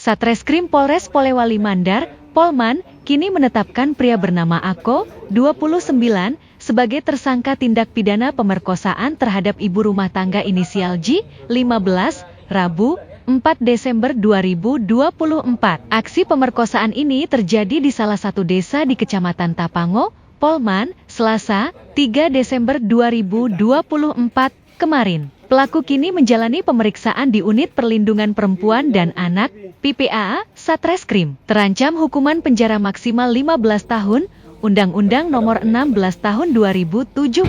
Satreskrim Polres Polewali Mandar, Polman, kini menetapkan pria bernama Ako, 29, sebagai tersangka tindak pidana pemerkosaan terhadap ibu rumah tangga inisial J, 15, Rabu, 4 Desember 2024. Aksi pemerkosaan ini terjadi di salah satu desa di Kecamatan Tapango, Polman, Selasa, 3 Desember 2024 kemarin. Pelaku kini menjalani pemeriksaan di Unit Perlindungan Perempuan dan Anak, PPA, Satreskrim. Terancam hukuman penjara maksimal 15 tahun, Undang-Undang Nomor 16 Tahun 2017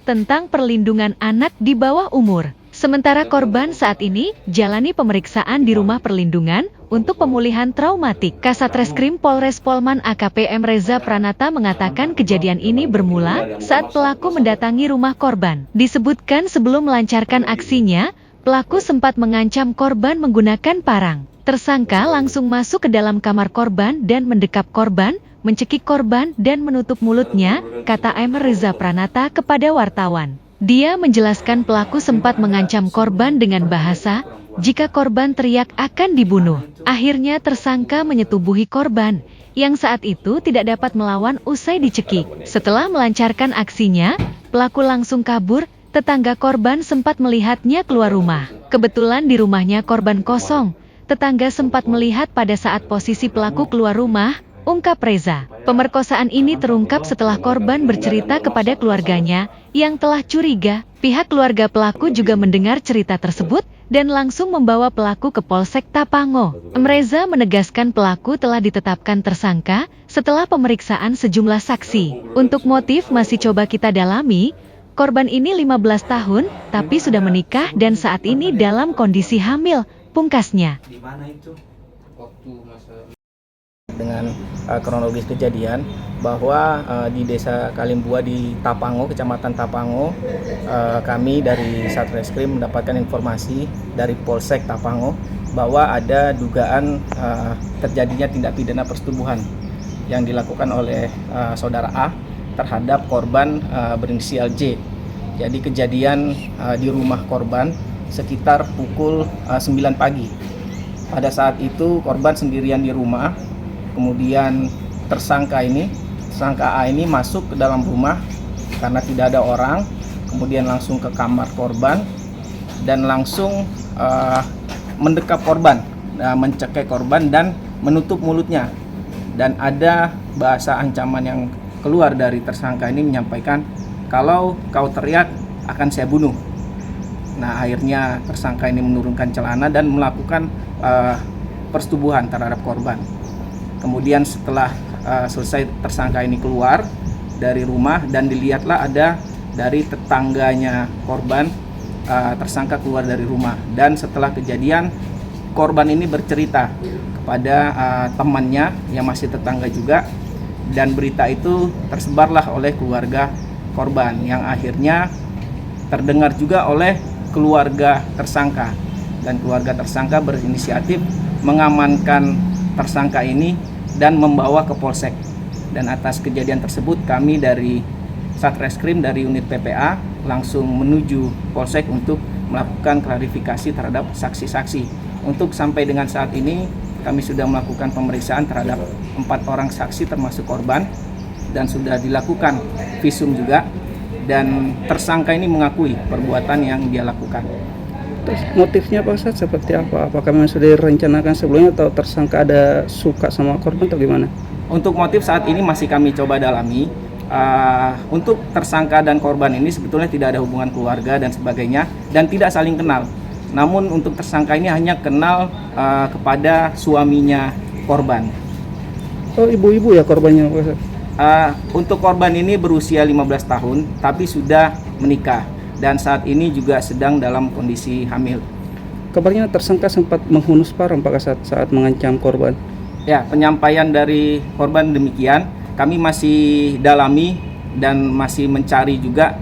tentang Perlindungan Anak di bawah umur. Sementara korban saat ini jalani pemeriksaan di rumah perlindungan untuk pemulihan traumatik. Kasatreskrim Polres Polman AKP M. Reza Pranata mengatakan kejadian ini bermula saat pelaku mendatangi rumah korban. Disebutkan sebelum melancarkan aksinya, pelaku sempat mengancam korban menggunakan parang. Tersangka langsung masuk ke dalam kamar korban dan mendekap korban, mencekik korban dan menutup mulutnya, kata M. Reza Pranata kepada wartawan. Dia menjelaskan pelaku sempat mengancam korban dengan bahasa, jika korban teriak akan dibunuh. Akhirnya tersangka menyetubuhi korban, yang saat itu tidak dapat melawan usai dicekik. Setelah melancarkan aksinya, pelaku langsung kabur, tetangga korban sempat melihatnya keluar rumah. Kebetulan di rumahnya korban kosong, tetangga sempat melihat pada saat posisi pelaku keluar rumah, ungkap Reza. Pemerkosaan ini terungkap setelah korban bercerita kepada keluarganya yang telah curiga. Pihak keluarga pelaku juga mendengar cerita tersebut dan langsung membawa pelaku ke Polsek Tapango. Reza menegaskan pelaku telah ditetapkan tersangka setelah pemeriksaan sejumlah saksi. Untuk motif masih coba kita dalami. Korban ini 15 tahun tapi sudah menikah dan saat ini dalam kondisi hamil, pungkasnya. Dengan kronologis kejadian bahwa di Desa Kalimbua di Tapango, Kecamatan Tapango, kami dari Satreskrim mendapatkan informasi dari Polsek Tapango bahwa ada dugaan terjadinya tindak pidana persetubuhan yang dilakukan oleh saudara A terhadap korban berinisial J. Jadi kejadian di rumah korban sekitar pukul 9 pagi. Pada saat itu korban sendirian di rumah. Kemudian tersangka A ini masuk ke dalam rumah karena tidak ada orang, kemudian langsung ke kamar korban dan langsung mendekap korban, mencekik korban dan menutup mulutnya. Dan ada bahasa ancaman yang keluar dari tersangka ini menyampaikan, kalau kau teriak akan saya bunuh. Nah, akhirnya tersangka ini menurunkan celana dan melakukan persetubuhan terhadap korban. Kemudian setelah selesai tersangka ini keluar dari rumah dan dilihatlah ada dari tetangganya korban, tersangka keluar dari rumah. Dan setelah kejadian korban ini bercerita kepada temannya yang masih tetangga juga, dan berita itu tersebarlah oleh keluarga korban yang akhirnya terdengar juga oleh keluarga tersangka. Dan keluarga tersangka berinisiatif mengamankan tersangka ini dan membawa ke Polsek. Dan atas kejadian tersebut kami dari Satreskrim dari unit PPA langsung menuju Polsek untuk melakukan klarifikasi terhadap saksi-saksi. Untuk sampai dengan saat ini kami sudah melakukan pemeriksaan terhadap 4 orang saksi termasuk korban dan sudah dilakukan visum juga, dan tersangka ini mengakui perbuatan yang dia lakukan. Terus motifnya Pak Ustadz seperti apa? Apakah memang sudah direncanakan sebelumnya atau tersangka ada suka sama korban atau gimana? Untuk motif saat ini masih kami coba dalami. Untuk tersangka dan korban ini sebetulnya tidak ada hubungan keluarga dan sebagainya dan tidak saling kenal. Namun untuk tersangka ini hanya kenal kepada suaminya korban. Oh, ibu-ibu ya korbannya Pak Ustadz? Untuk korban ini berusia 15 tahun tapi sudah menikah. Dan saat ini juga sedang dalam kondisi hamil. Kabarnya tersangka sempat menghunus parang Pak saat mengancam korban. Ya, penyampaian dari korban demikian. Kami masih dalami dan masih mencari juga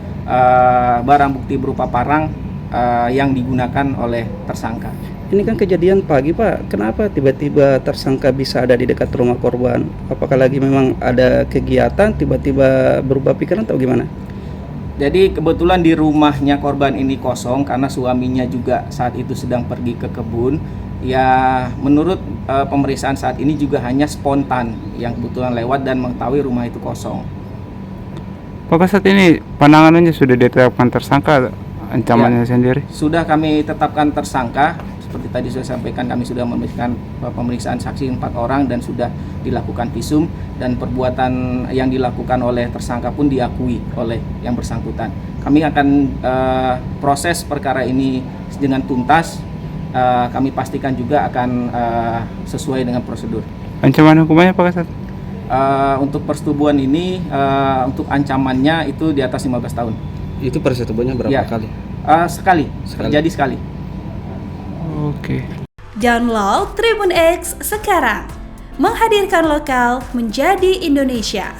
barang bukti berupa parang yang digunakan oleh tersangka. Ini kan kejadian pagi Pak, kenapa tiba-tiba tersangka bisa ada di dekat rumah korban? Apakah lagi memang ada kegiatan tiba-tiba berubah pikiran atau gimana? Jadi kebetulan di rumahnya korban ini kosong karena suaminya juga saat itu sedang pergi ke kebun. Ya menurut pemeriksaan saat ini juga hanya spontan yang kebetulan lewat dan mengetahui rumah itu kosong. Apakah saat ini penanganannya sudah ditetapkan tersangka ancamannya sendiri? Sudah kami tetapkan tersangka. Seperti tadi sudah sampaikan, kami sudah memberikan pemeriksaan saksi 4 orang dan sudah dilakukan visum, dan perbuatan yang dilakukan oleh tersangka pun diakui oleh yang bersangkutan. Kami akan proses perkara ini dengan tuntas. Kami pastikan juga akan sesuai dengan prosedur. Ancaman hukumannya apa Kasat? Untuk persetubuhan ini, untuk ancamannya itu di atas 15 tahun. Itu persetubuhannya berapa Ya. kali? Sekali, terjadi sekali. Oke. Download Tribun X sekarang, menghadirkan lokal menjadi Indonesia.